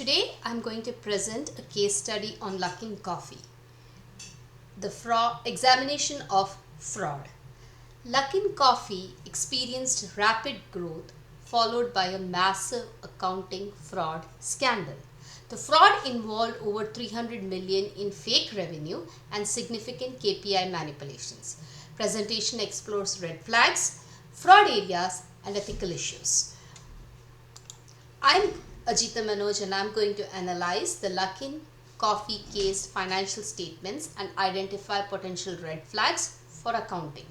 Today I'm going to present a case study on Luckin Coffee, the examination of fraud. Luckin Coffee experienced rapid growth followed by a massive accounting fraud scandal. The fraud involved over 300 million in fake revenue and significant KPI manipulations. Presentation explores red flags, fraud areas, and ethical issues. I'm Ajita Manoj and I'm going to analyze the Luckin Coffee case financial statements and identify potential red flags for accounting.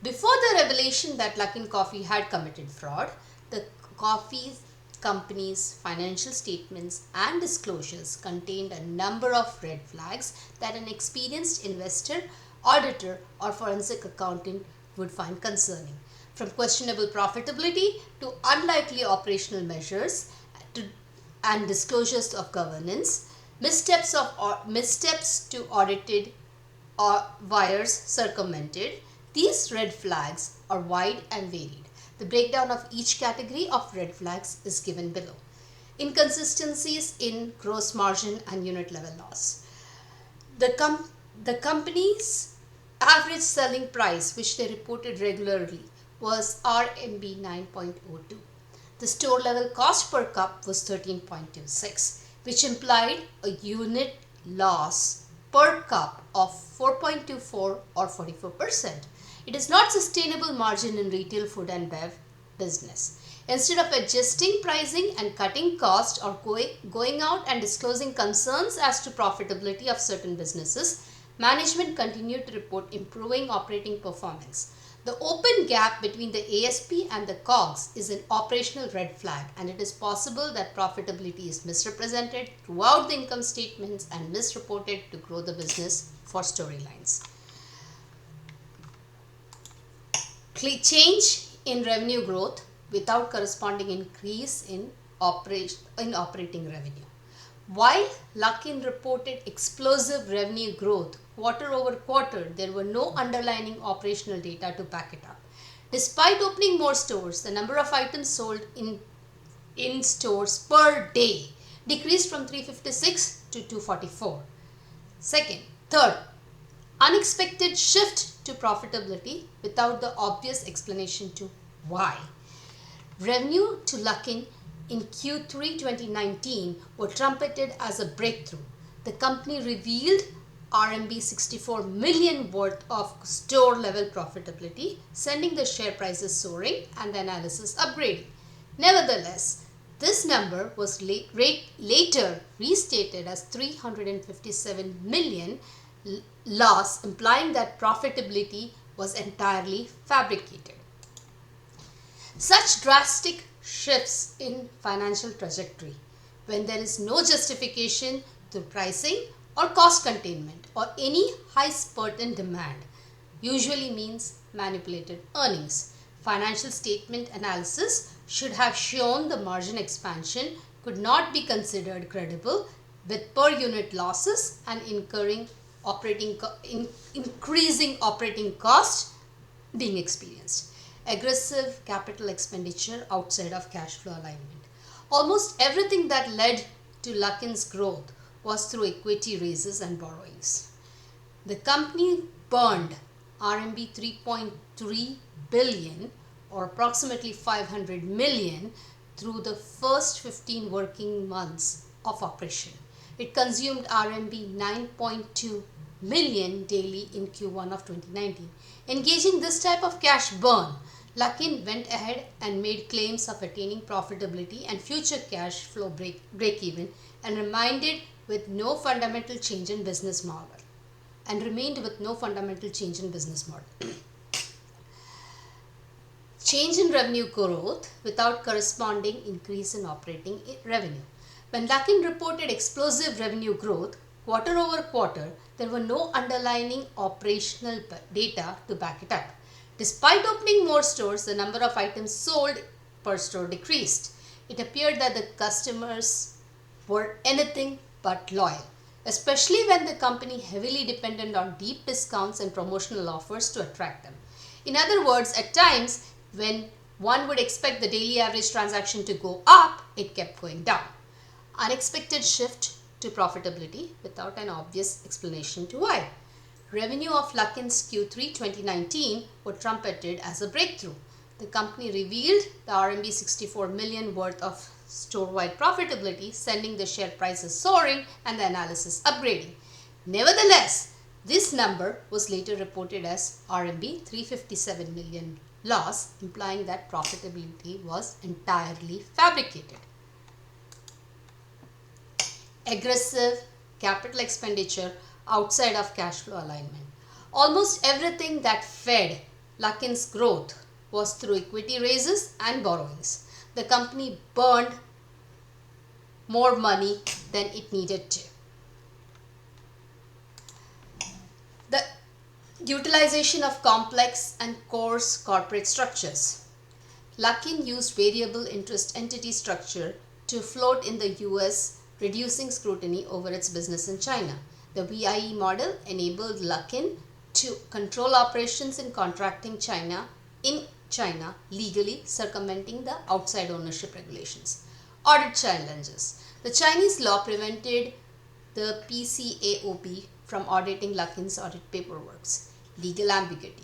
Before the revelation that Luckin Coffee had committed fraud, the coffee company's financial statements and disclosures contained a number of red flags that an experienced investor, auditor, or forensic accountant would find concerning. From questionable profitability to unlikely operational measures and disclosures of governance, missteps to audited or wires circumvented, these red flags are wide and varied. The breakdown of each category of red flags is given below. Inconsistencies in gross margin and unit level loss. The company's average selling price, which they reported regularly, was RMB 9.02. The store level cost per cup was 13.26, which implied a unit loss per cup of 4.24 or 44%. It is not sustainable margin in retail food and bev business. Instead of adjusting pricing and cutting cost or going out and disclosing concerns as to profitability of certain businesses, management continued to report improving operating performance. The open gap between the ASP and the COGS is an operational red flag, and it is possible that profitability is misrepresented throughout the income statements and misreported to grow the business for storylines. Change in revenue growth without corresponding increase in operating revenue. While Luckin reported explosive revenue growth quarter over quarter, there were no underlying operational data to back it up. Despite opening more stores, the number of items sold in stores per day decreased from 356 to 244. Third, unexpected shift to profitability without the obvious explanation to why. Revenue to Luckin in Q3 2019 were trumpeted as a breakthrough. The company revealed RMB 64 million worth of store level profitability, sending the share prices soaring and the analysis upgrading. Nevertheless, this number was later restated as 357 million loss, implying that profitability was entirely fabricated. Such drastic shifts in financial trajectory, when there is no justification to pricing or cost containment or any high spurt in demand, usually means manipulated earnings. Financial statement analysis should have shown the margin expansion could not be considered credible, with per unit losses and increasing operating cost being experienced. Aggressive capital expenditure outside of cash flow alignment. Almost everything that led to Luckin's growth was through equity raises and borrowings. The company burned RMB 3.3 billion or approximately 500 million through the first 15 working months of operation. It consumed RMB 9.2 million daily in Q1 of 2019. Engaging this type of cash burn, Luckin went ahead and made claims of attaining profitability and future cash flow break-even and remained with no fundamental change in business model. Change in revenue growth without corresponding increase in operating revenue. When Luckin reported explosive revenue growth quarter over quarter, there were no underlying operational data to back it up. Despite opening more stores, the number of items sold per store decreased. It appeared that the customers were anything but loyal, especially when the company heavily depended on deep discounts and promotional offers to attract them. In other words, at times when one would expect the daily average transaction to go up, it kept going down. Unexpected shift to profitability without an obvious explanation to why. Revenue of Luckin's Q3 2019 were trumpeted as a breakthrough. The company revealed the RMB 64 million worth of store-wide profitability, sending the share prices soaring and the analysis upgrading. Nevertheless, this number was later reported as RMB 357 million loss, implying that profitability was entirely fabricated. Aggressive capital expenditure outside of cash flow alignment. Almost everything that fed Luckin's growth was through equity raises and borrowings. The company burned more money than it needed to. The utilization of complex and coarse corporate structures. Luckin used variable interest entity structure to float in the US, reducing scrutiny over its business in China. The VIE model enabled Luckin to control operations in contracting in China legally, circumventing the outside ownership regulations. Audit challenges. The Chinese law prevented the PCAOB from auditing Luckin's audit paperworks. Legal ambiguity.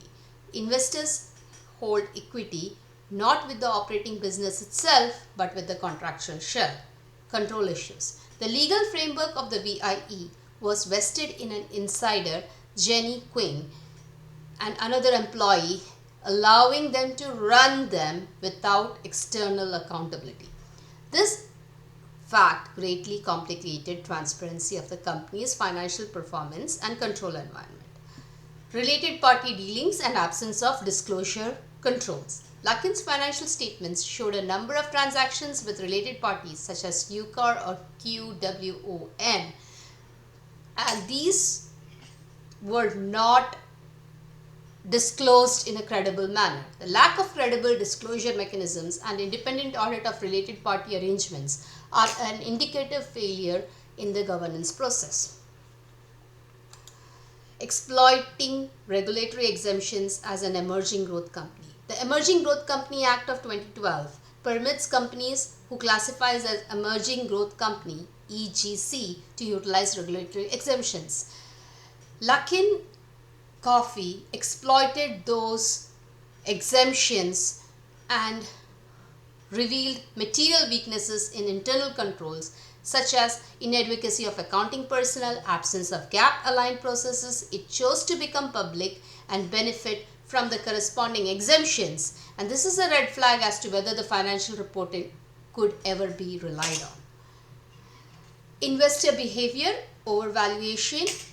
Investors hold equity not with the operating business itself but with the contractual shell. Control issues. The legal framework of the VIE was vested in an insider, Jenny Quinn, and another employee, allowing them to run them without external accountability. This fact greatly complicated transparency of the company's financial performance and control environment. Related party dealings and absence of disclosure controls. Luckin's financial statements showed a number of transactions with related parties such as UCAR or QWON, and these were not disclosed in a credible manner. The lack of credible disclosure mechanisms and independent audit of related party arrangements are an indicative failure in the governance process. Exploiting regulatory exemptions as an emerging growth company. The Emerging Growth Company Act of 2012 permits companies who classify as Emerging Growth Company (EGC) to utilize regulatory exemptions. Luckin Coffee exploited those exemptions and revealed material weaknesses in internal controls such as inadvocacy of accounting personnel, absence of gap-aligned processes. It chose to become public and benefit from the corresponding exemptions, and this is a red flag as to whether the financial reporting could ever be relied on. Investor behavior, overvaluation.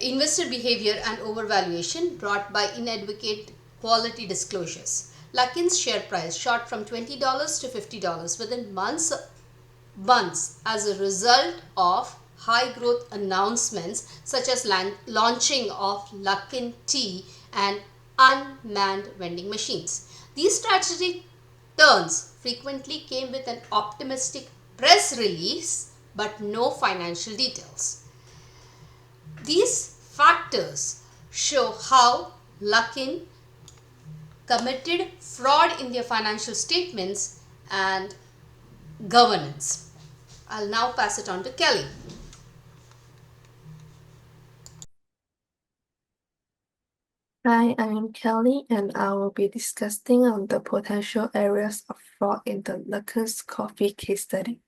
Investor behavior and overvaluation brought by inadequate quality disclosures. Luckin's share price shot from $20 to $50 within months as a result of high growth announcements such as launching of Luckin Tea and unmanned vending machines. These strategic turns frequently came with an optimistic press release but no financial details. These factors show how Luckin committed fraud in their financial statements and governance. I'll now pass it on to Kelly. Hi, I am Kelly, and I will be discussing on the potential areas of fraud in the Luckin's Coffee case study.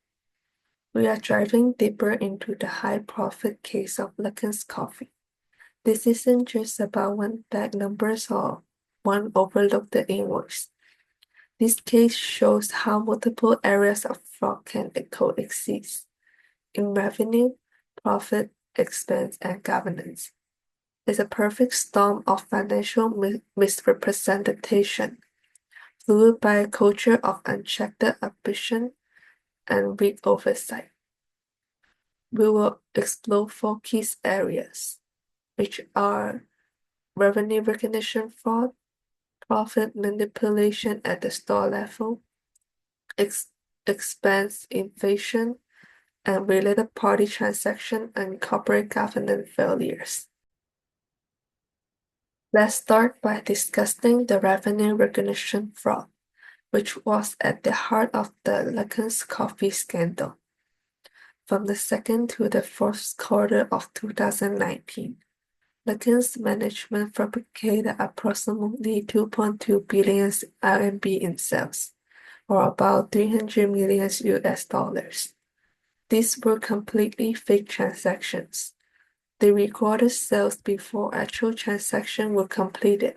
We are diving deeper into the high-profit case of Luckin's Coffee. This isn't just about one bag numbers or one overlooked invoice. This case shows how multiple areas of fraud can coexist in revenue, profit, expense, and governance. It's a perfect storm of financial misrepresentation, fueled by a culture of unchecked ambition and weak oversight. We will explore 4 key areas, which are revenue recognition fraud, profit manipulation at the store level, expense inflation, and related party transaction and corporate governance failures. Let's start by discussing the revenue recognition fraud. which was at the heart of the Luckin's coffee scandal. From the second to the fourth quarter of 2019, Luckin's management fabricated approximately 2.2 billion RMB in sales, or about 300 million US dollars. These were completely fake transactions. They recorded sales before actual transactions were completed,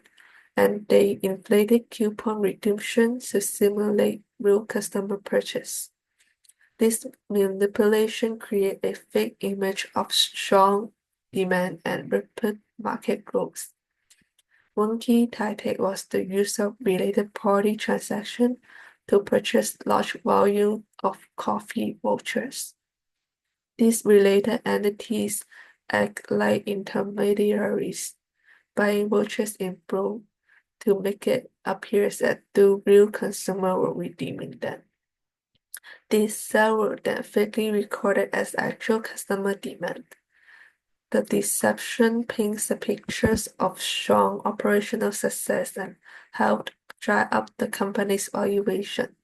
and they inflated coupon redemption to simulate real customer purchase. This manipulation created a fake image of strong demand and rapid market growth. One key tactic was the use of related party transactions to purchase large volumes of coffee vouchers. These related entities act like intermediaries, buying vouchers in bulk to make it appear as though real consumers were redeeming them. These sales were then fakely recorded as actual customer demand. The deception paints a picture of strong operational success and helped drive up the company's valuation.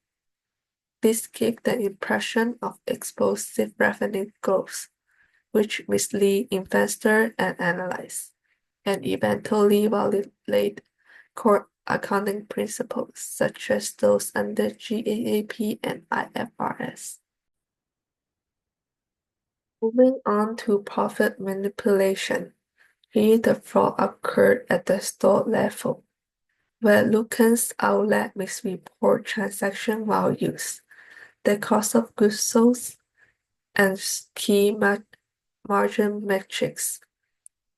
This gave the impression of explosive revenue growth, which mislead investors and analysts, and eventually violate core accounting principles such as those under GAAP and IFRS. Moving on to profit manipulation. Here the fraud occurred at the store level, where Luckin's outlet misreport transaction values, the cost of goods sold, and key margin metrics.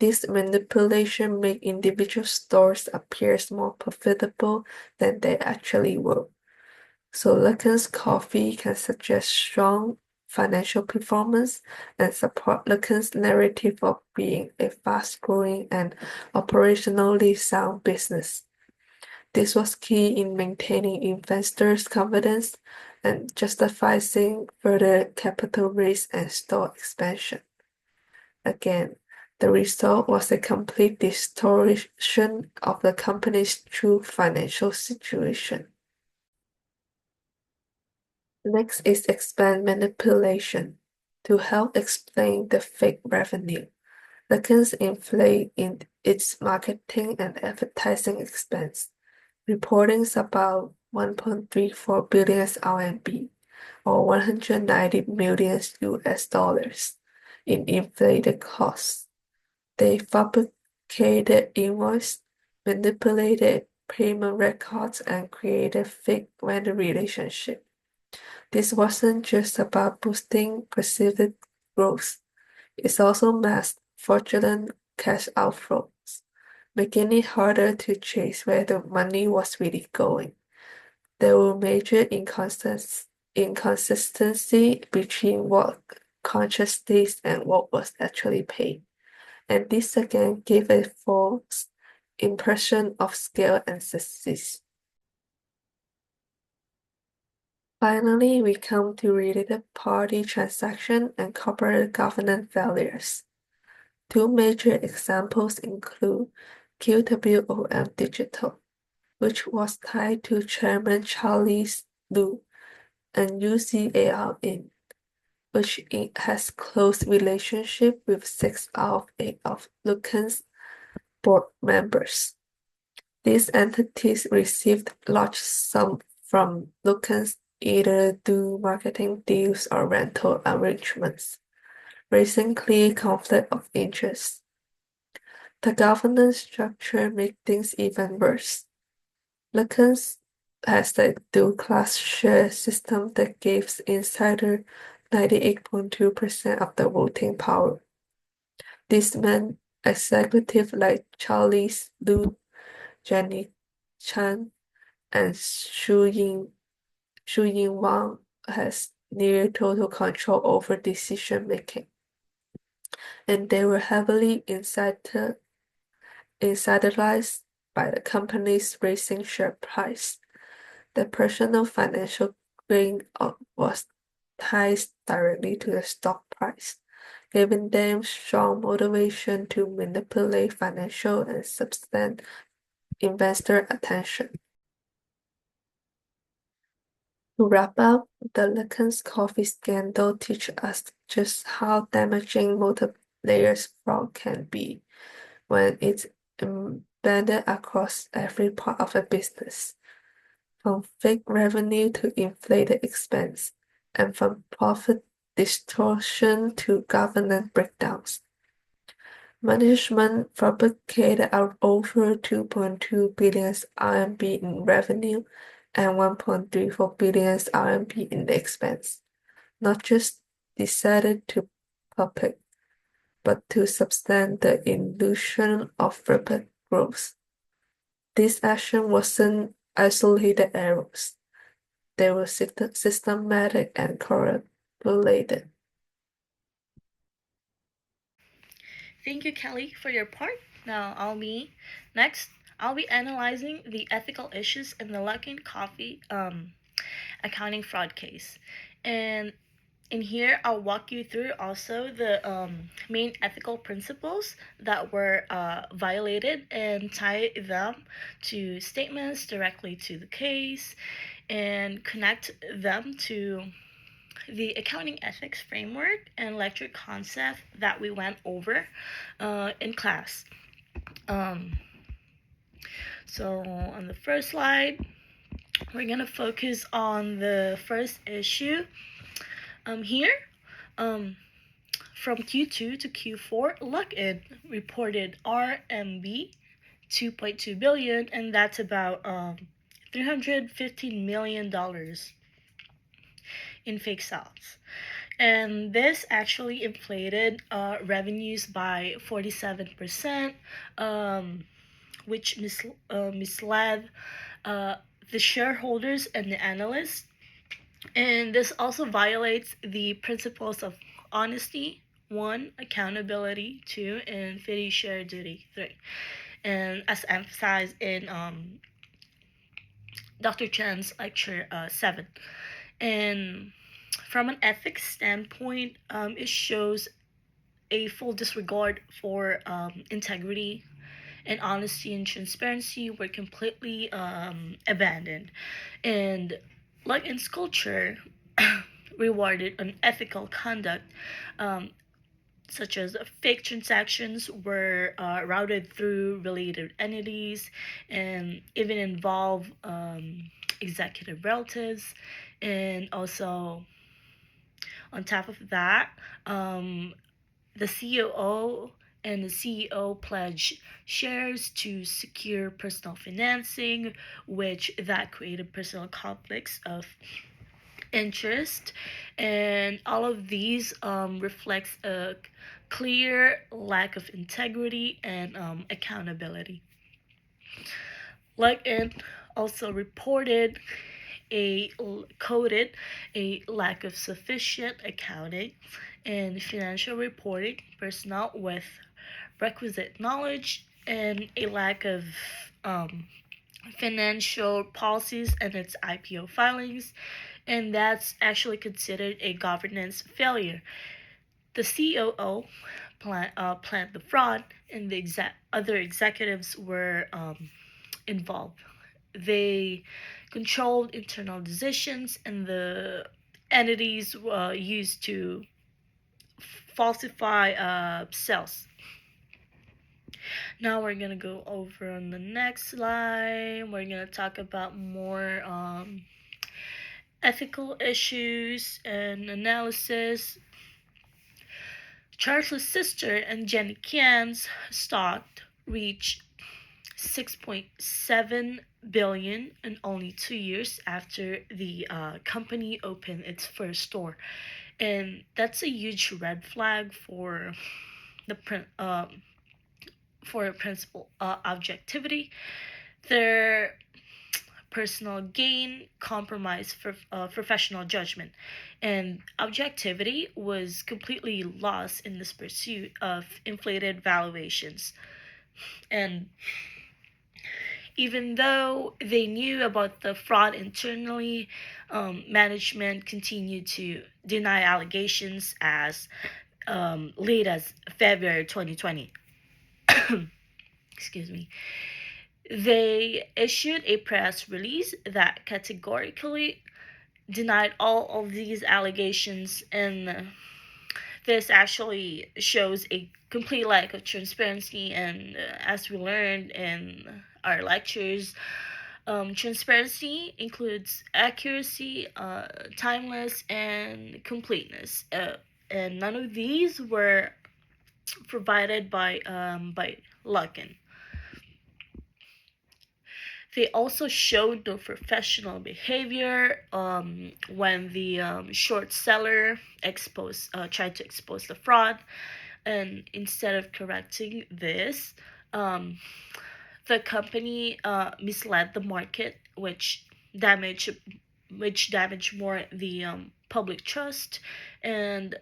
This manipulation made individual stores appear more profitable than they actually were. So Luckin's Coffee can suggest strong financial performance and support Luckin's narrative of being a fast-growing and operationally sound business. This was key in maintaining investors' confidence and justifying further capital raise and store expansion. Again, the result was a complete distortion of the company's true financial situation. Next is expense manipulation. To help explain the fake revenue, Luckin's inflate in its marketing and advertising expense, reporting about 1.34 billion RMB or 190 million US dollars in inflated costs. They fabricated invoices, manipulated payment records, and created fake vendor relationships. This wasn't just about boosting perceived growth, it also masked fraudulent cash outflows, making it harder to trace where the money was really going. There were major inconsistency between what conscious states and what was actually paid, and this again gave a false impression of scale and success. Finally, we come to related party transaction and corporate governance failures. Two major examples include QWOM Digital, which was tied to Chairman Charles Lu, and UCAR Inc., which has close relationship with 6 out of 8 of Luckin's board members. These entities received large sums from Luckin's either through marketing deals or rental arrangements, raising clear conflict of interest. The governance structure made things even worse. Luckin's has a dual-class share system that gives insider 98.2% of the voting power. This meant executives like Charles Lu, Jenny Chan, and Shu Ying Wang has near total control over decision making, and they were heavily insiderized by the company's raising share price. The personal financial gain was tied directly to the stock price, giving them strong motivation to manipulate financial and substance investor attention. To wrap up, the Luckin's coffee scandal teaches us just how damaging multi-layer fraud can be when it's embedded across every part of a business, from fake revenue to inflated expense, and from profit distortion to governance breakdowns. Management fabricated out over 2.2 billion RMB in revenue and 1.34 billion RMB in expense, not just decided to public, but to sustain the illusion of rapid growth. This action wasn't isolated errors. They were systematic and correlated. Thank you, Kelly, for your part. Now, next. I'll be analyzing the ethical issues in the Luckin Coffee accounting fraud case, and in here I'll walk you through also the main ethical principles that were violated and tie them to statements directly to the case, and connect them to the accounting ethics framework and lecture concept that we went over in class. Um, so on the first slide, we're gonna focus on the first issue. Here, um, from Q2 to Q4, Luckin reported RMB 2.2 billion, and that's about $315 million in fake sales. And this actually inflated revenues by 47%, which misled uh, the shareholders and the analysts. And this also violates the principles of honesty, one, accountability, two, and fiduciary duty, three. And as emphasized in Dr. Chan's lecture 7. And from an ethics standpoint, it shows a full disregard for integrity, and honesty and transparency were completely abandoned. And like in culture, rewarded unethical conduct, um, such as fake transactions were routed through related entities and even involve executive relatives. And also, on top of that, the COO and the CEO pledged shares to secure personal financing, which that created personal conflicts of interest. And all of these reflects a clear lack of integrity and accountability. Luckin also reported a coded a lack of sufficient accounting and financial reporting personnel with requisite knowledge, and a lack of um, financial policies and its IPO filings, and that's actually considered a governance failure. The COO planned the fraud, and the other executives were involved. They controlled internal decisions, and the entities used to falsify sales. Now we're gonna go over on the next slide. We're gonna talk about more ethical issues and analysis. Charles' sister and Jenny Kian's stock reached 6.7 billion in only 2 years after the company opened its first store, and that's a huge red flag for the for principal objectivity. Their personal gain compromised for professional judgment, and objectivity was completely lost in this pursuit of inflated valuations. And even though they knew about the fraud internally, management continued to deny allegations as late as February 2020. Excuse me. They issued a press release that categorically denied all of these allegations, and this actually shows a complete lack of transparency. And as we learned in our lectures, transparency includes accuracy, timeless, and completeness. And none of these were provided by Luckin. They also showed no professional behavior when the short seller tried to expose the fraud, and instead of correcting this, um, the company misled the market, damaged which damaged more the public trust and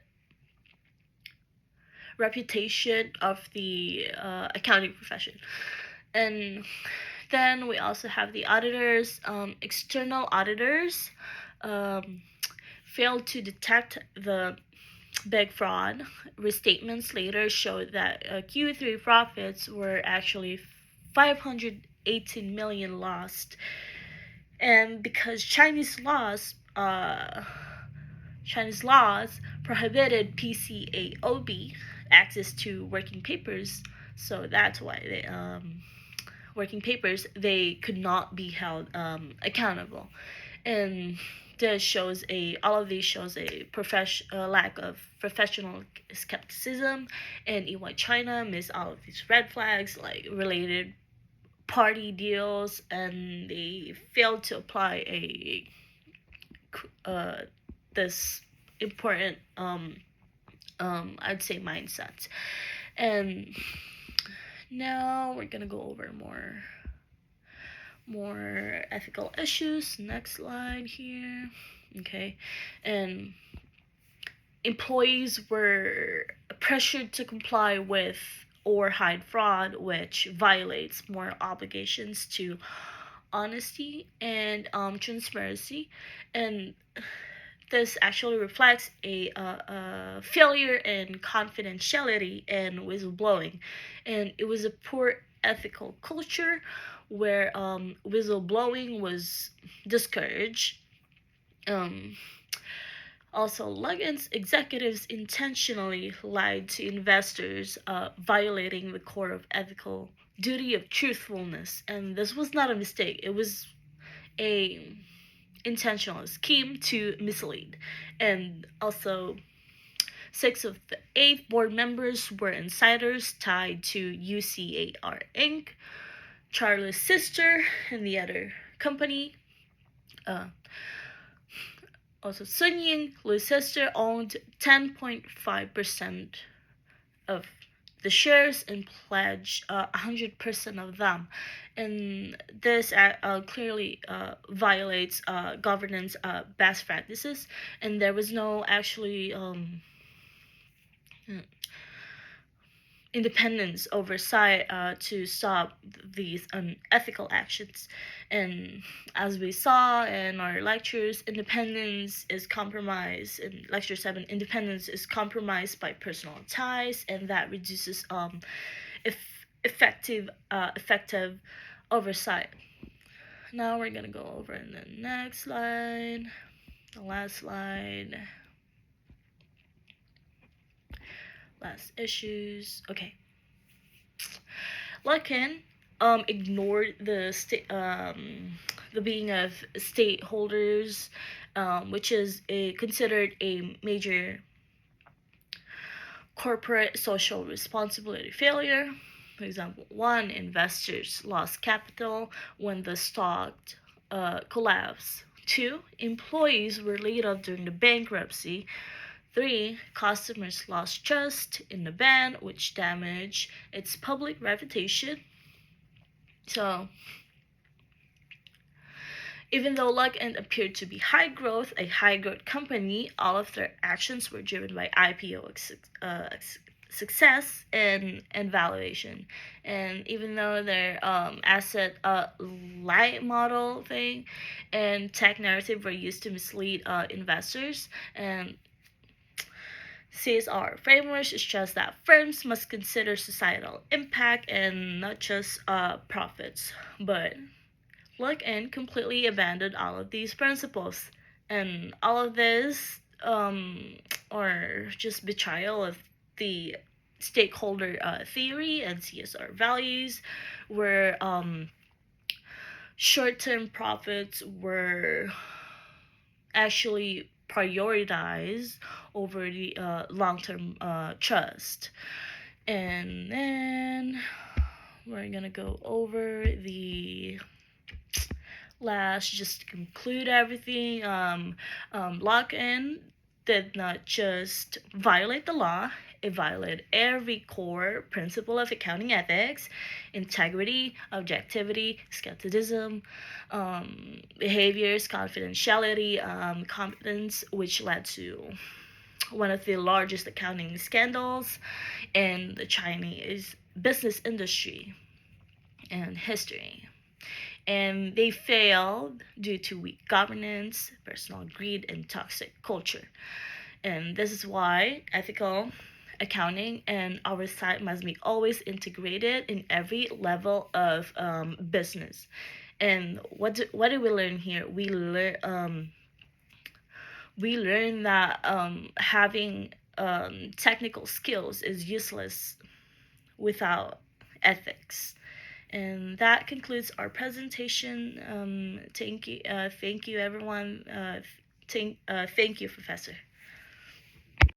reputation of the accounting profession. And then we also have the auditors. External auditors um, failed to detect the big fraud. Restatements later showed that Q3 profits were actually 518 million lost, and because Chinese laws prohibited PCAOB access to working papers, so that's why working papers they could not be held accountable, and all of these shows a lack of professional skepticism, and EY China missed all of these red flags like related party deals, and they failed to apply a uh, this important I'd say mindset. And now we're gonna go over more ethical issues. Next slide here. Okay. And employees were pressured to comply with or hide fraud, which violates more obligations to honesty and transparency. And this actually reflects a failure in confidentiality and whistleblowing. And it was a poor ethical culture where whistleblowing was discouraged. Um, Also, Luckin's executives intentionally lied to investors, violating the core of ethical duty of truthfulness. And this was not a mistake; it was a intentional scheme to mislead. And also, 6 of the 8 board members were insiders tied to UCAR Inc., Charlie's sister, and the other company. Uh, Also, Sun Ying, Lou's sister, owned 10.5% of the shares and pledged 100% of them. And this clearly violates governance best practices, and there was no actually independence oversight to stop these unethical actions. And as we saw in our lectures, independence is compromised. In lecture 7, independence is compromised by personal ties, and that reduces effective oversight. Now we're gonna go over in the next slide, the last slide. Last issues. Okay. Luckin ignored the being of stakeholders, which is considered a major corporate social responsibility failure. For example, 1, investors lost capital when the stock collapsed. 2, employees were laid off during the bankruptcy. 3, customers lost trust in the bank, which damaged its public reputation. So, even though Luckin appeared to be a high growth company, all of their actions were driven by IPO success and valuation. And even though their asset light model thing and tech narrative were used to mislead investors, and CSR frameworks stress that firms must consider societal impact and not just profits. But Luckin completely abandoned all of these principles. And all of this, or just betrayal of the stakeholder theory and CSR values, where short-term profits were actually prioritized over the long-term trust. And then we're gonna go over the last, just to conclude everything. Lock-in did not just violate the law, it violated every core principle of accounting ethics: integrity, objectivity, skepticism, behaviors, confidentiality, competence, which led to one of the largest accounting scandals in the Chinese business industry and history. And they failed due to weak governance, personal greed, and toxic culture. And this is why ethical accounting and oversight must be always integrated in every level of business. And what do we learn here? We learn that having technical skills is useless without ethics. And that concludes our presentation. Thank you, everyone. Thank you, Professor.